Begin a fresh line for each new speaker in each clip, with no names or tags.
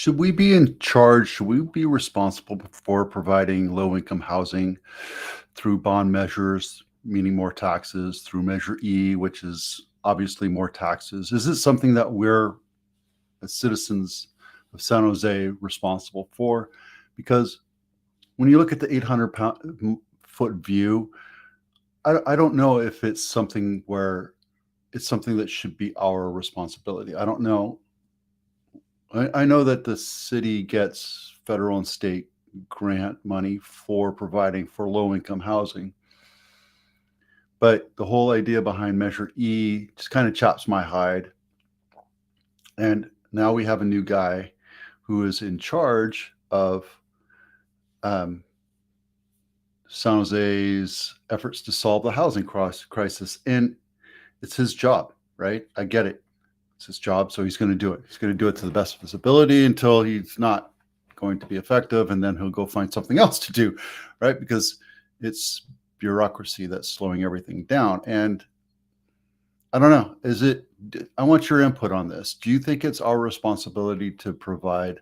Should we be in charge? Should we be responsible for providing low income housing through bond measures, meaning more taxes, through Measure E, which is obviously more taxes? Is this something that we're, as citizens of San Jose, responsible for? Because when you look at the 800-foot view, I don't know if it's something where it's something that should be our responsibility. I don't know. I know that the city gets federal and state grant money for providing for low income housing. But the whole idea behind Measure E just kind of chops my hide. And now we have a new guy who is in charge of um, San Jose's efforts to solve the housing crisis. And it's his job, right? I get it. It's his job, so he's going to do it. He's going to do it to the best of his ability until he's not going to be effective, and then he'll go find something else to do, right? Because it's bureaucracy that's slowing everything down. And I don't know, I want your input on this. Do you think it's our responsibility to provide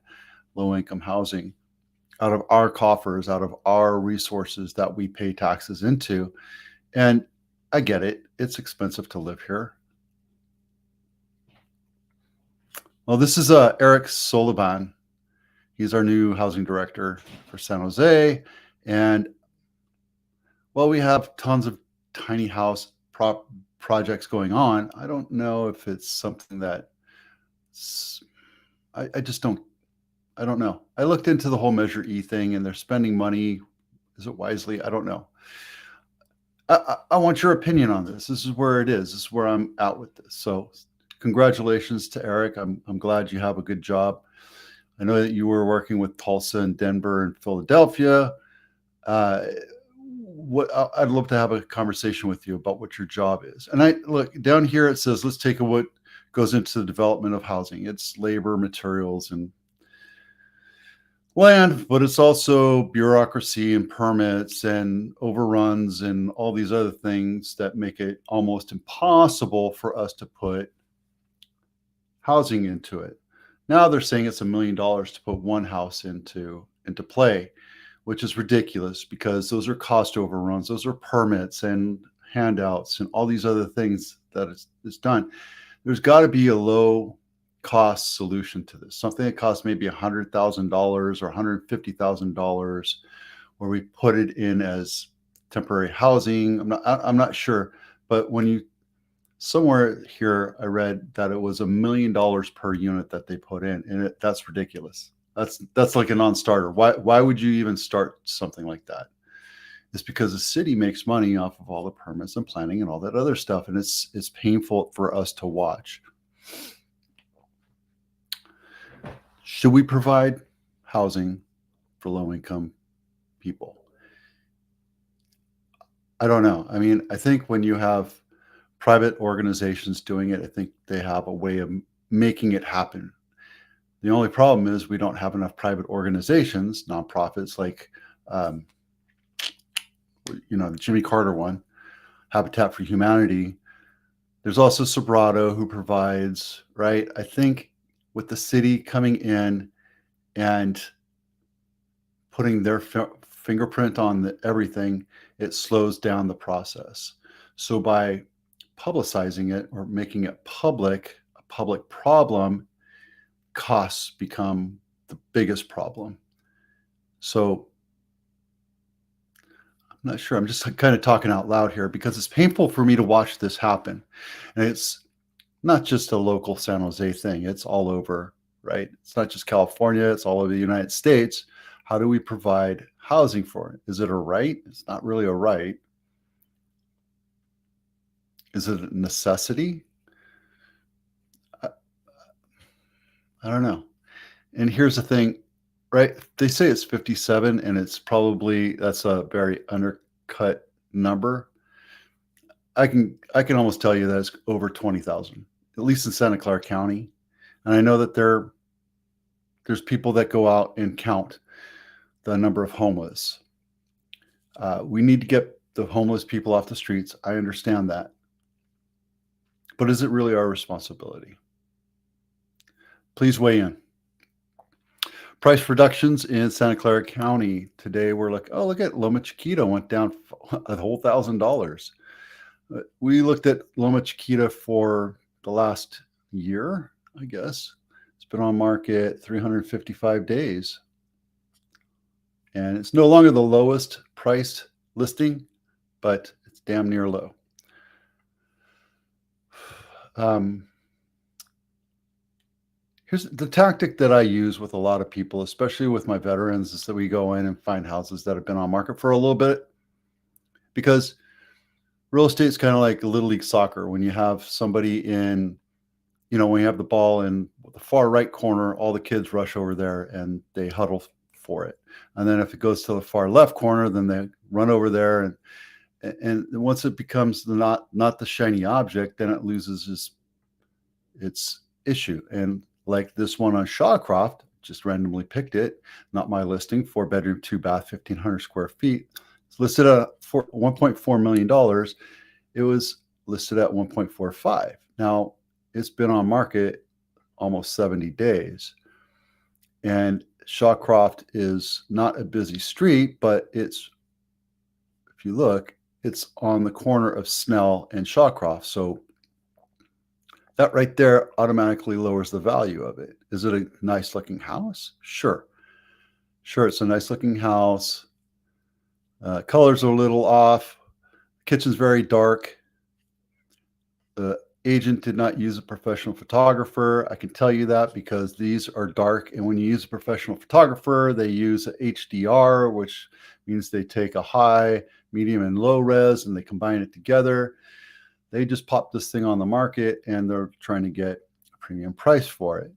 low income housing out of our coffers, out of our resources that we pay taxes into? And I get it, it's expensive to live here. Well, this is Eric Soliban. He's our new housing director for San Jose. And while we have tons of tiny house projects going on, I don't know if it's something that I just don't. I don't know. I looked into the whole Measure E thing, and they're spending money. Is it wisely? I don't know. I want your opinion on this. This is where it is. This is where I'm at with this. So congratulations to Eric. I'm glad you have a good job. I know that you were working with Tulsa and Denver and Philadelphia. I'd love to have a conversation with you about what your job is. And I look down here, it says, let's take what goes into the development of housing. It's labor, materials, and land, but it's also bureaucracy and permits and overruns and all these other things that make it almost impossible for us to put housing into it. Now they're saying it's $1 million to put one house into play, which is ridiculous because those are cost overruns, those are permits and handouts and all these other things that it's done. There's got to be a low cost solution to this, something that costs maybe $100,000 or $150,000, where we put it in as temporary housing. I'm not sure, but when you somewhere here, I read that it was $1 million per unit that they put in, and that's ridiculous. That's like a non-starter. Why would you even start something like that? It's because the city makes money off of all the permits and planning and all that other stuff, and it's painful for us to watch. Should we provide housing for low-income people? I don't know. I mean, I think when you have private organizations doing it, I think they have a way of making it happen. The only problem is we don't have enough private organizations, nonprofits like, the Jimmy Carter one, Habitat for Humanity. There's also Sobrato who provides, right? I think with the city coming in and putting their fingerprint on everything, it slows down the process. So by publicizing it or making it a public problem, costs become the biggest problem. So I'm not sure. I'm just kind of talking out loud here because it's painful for me to watch this happen. And it's not just a local San Jose thing. It's all over, right? It's not just California. It's all over the United States. How do we provide housing for it? Is it a right? It's not really a right. Is it a necessity? I don't know. And here's the thing, right? They say it's 57, and that's a very undercut number. I can almost tell you that it's over 20,000, at least in Santa Clara County. And I know that there's people that go out and count the number of homeless. We need to get the homeless people off the streets. I understand that. But is it really our responsibility? Please weigh in. Price reductions in Santa Clara County today. We're like, oh, look at Loma Chiquita went down a whole $1,000. We looked at Loma Chiquita for the last year, I guess. It's been on market 355 days. And it's no longer the lowest priced listing, but it's damn near low. Here's the tactic that I use with a lot of people, especially with my veterans, is that we go in and find houses that have been on market for a little bit, because real estate is kind of like little league soccer. When you have somebody in, when you have the ball in the far right corner, all the kids rush over there and they huddle for it. And then if it goes to the far left corner, then they run over there. And once it becomes not the shiny object, then it loses its issue. And like this one on Shawcroft, just randomly picked it, not my listing, 4-bedroom, 2-bath, 1,500 square feet. It's listed at $1.4 million. It was listed at 1.45. Now, it's been on market almost 70 days. And Shawcroft is not a busy street, but if you look, it's on the corner of Snell and Shawcroft. So that right there automatically lowers the value of it. Is it a nice looking house? Sure. It's a nice looking house. Colors are a little off. Kitchen's very dark. The agent did not use a professional photographer. I can tell you that because these are dark. And when you use a professional photographer, they use HDR, which means they take a high, medium, and low res and they combine it together. They just popped this thing on the market and they're trying to get a premium price for it.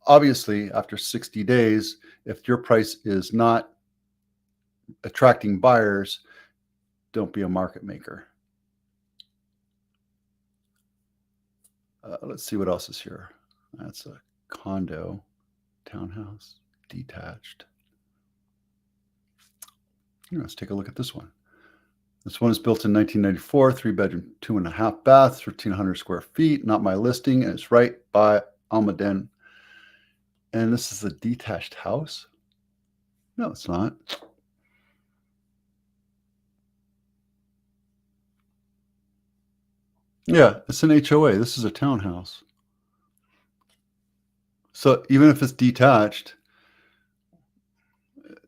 Obviously, after 60 days, if your price is not attracting buyers, don't be a market maker. Let's see what else is here. That's a condo, townhouse, detached. Let's take a look at this one. This one is built in 1994, 3-bedroom, 2.5 baths, 1,300 square feet. Not my listing, and it's right by Almaden. And this is a detached house? No, it's not. Yeah, it's an HOA. This is a townhouse. So even if it's detached,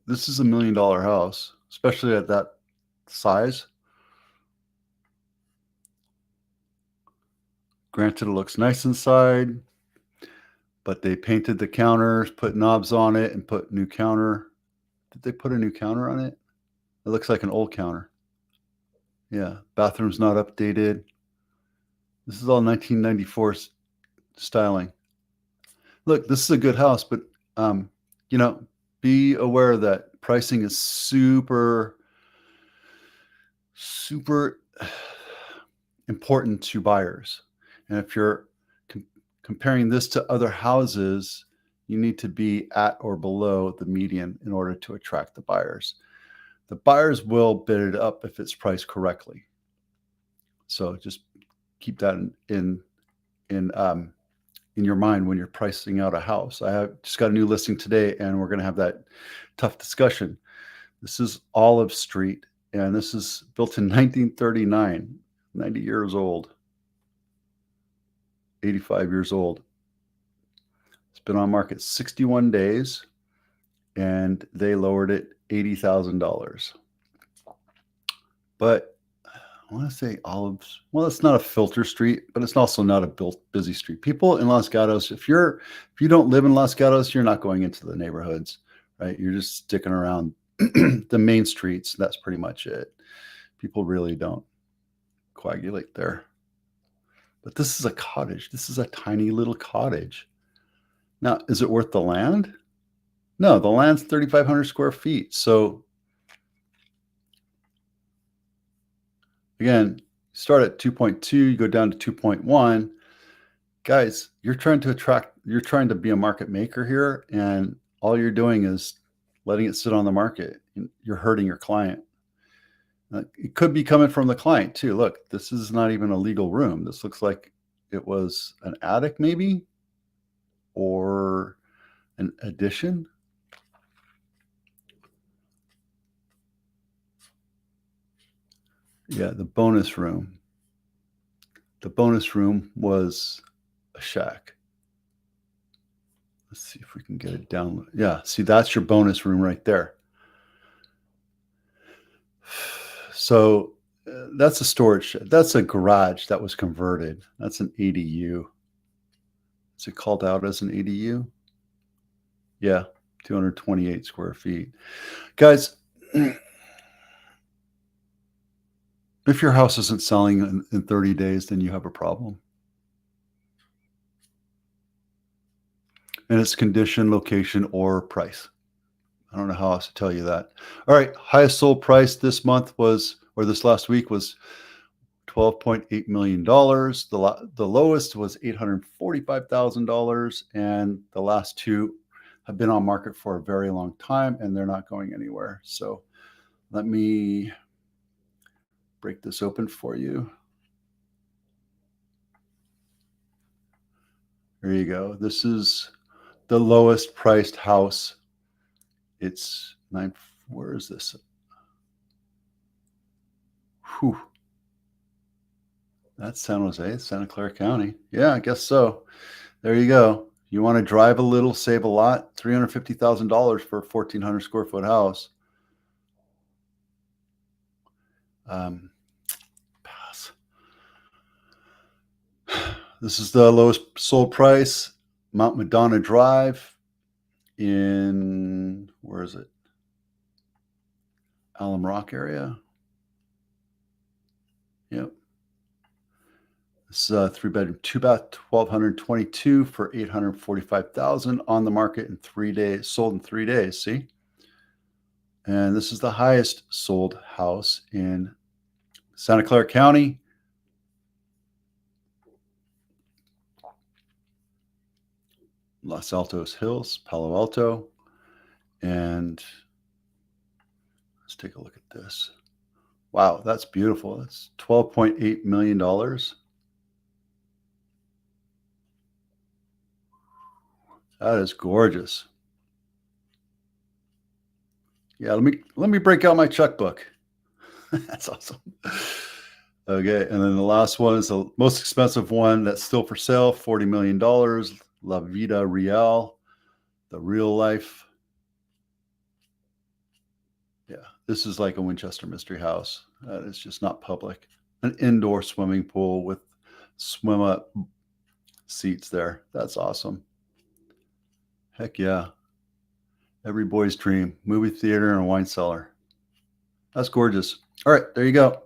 this is $1 million house, especially at that size. Granted, it looks nice inside, but they painted the counters, put knobs on it, and put new counter. Did they put a new counter on it? It looks like an old counter. Yeah, bathroom's not updated. This is all 1994 styling. Look, this is a good house, but be aware that pricing is super important to buyers. And if you're comparing this to other houses, you need to be at or below the median in order to attract the buyers. The buyers will bid it up if it's priced correctly. So just keep that in your mind when you're pricing out a house. I have just got a new listing today, and we're going to have that tough discussion. This is Olive Street, and this is built in 1939, 90 years old, 85 years old. It's been on market 61 days, and they lowered it $80,000. But I want to say Olives. Well, it's not a filter street, but it's also not a busy street. People in Los Gatos, if you don't live in Los Gatos, you're not going into the neighborhoods, right? You're just sticking around the main streets. That's pretty much it. People really don't coagulate there. But this is a cottage. This is a tiny little cottage. Now, is it worth the land? No, the land's 3,500 square feet. So again, start at 2.2, you go down to 2.1. Guys, you're trying to be a market maker here, and all you're doing is letting it sit on the market. You're hurting your client. It could be coming from the client too. Look, this is not even a legal room. This looks like it was an attic maybe, or an addition. Yeah, the bonus room. The bonus room was a shack. Let's see if we can get it down. Yeah, see, that's your bonus room right there. So that's a storage shed. That's a garage that was converted. That's an ADU. Is it called out as an ADU? Yeah, 228 square feet. Guys, if your house isn't selling in 30 days, then you have a problem. And it's condition, location, or price. I don't know how else to tell you that. All right, highest sold price this month was, or this last week was $12.8 million. The lowest was $845,000. And the last two have been on market for a very long time and they're not going anywhere. So let me break this open for you. There you go. This is the lowest priced house. It's nine. Where is this? Whew. That's San Jose, Santa Clara County. Yeah, I guess so. There you go. You want to drive a little, save a lot. $350,000 for a 1,400 square foot house. Pass. This is the lowest sold price. Mount Madonna Drive in, where is it? Alum Rock area. Yep. This is a 3-bedroom, 2-bath, 1,222 for $845,000 on the market in 3 days, sold in 3 days. See? And this is the highest sold house in Santa Clara County. Los Altos Hills, Palo Alto. And let's take a look at this. Wow, that's beautiful. That's $12.8 million. That is gorgeous. Yeah, let me break out my checkbook. That's awesome. Okay, and then the last one is the most expensive one that's still for sale, $40 million. La Vida Real, the real life. Yeah, this is like a Winchester Mystery House. It's just not public. An indoor swimming pool with swim up seats there. That's awesome. Heck yeah. Every boy's dream. Movie theater and a wine cellar. That's gorgeous. All right, there you go.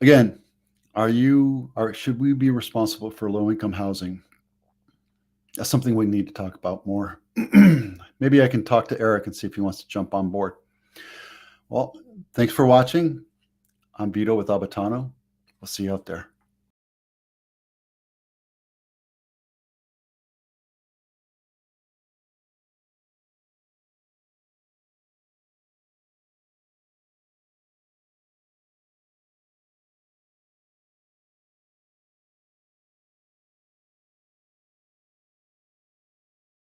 Again, should we be responsible for low income housing? That's something we need to talk about more. Maybe I can talk to Eric and see if he wants to jump on board. Well, thanks for watching. I'm Vito with Abatano. We'll see you out there.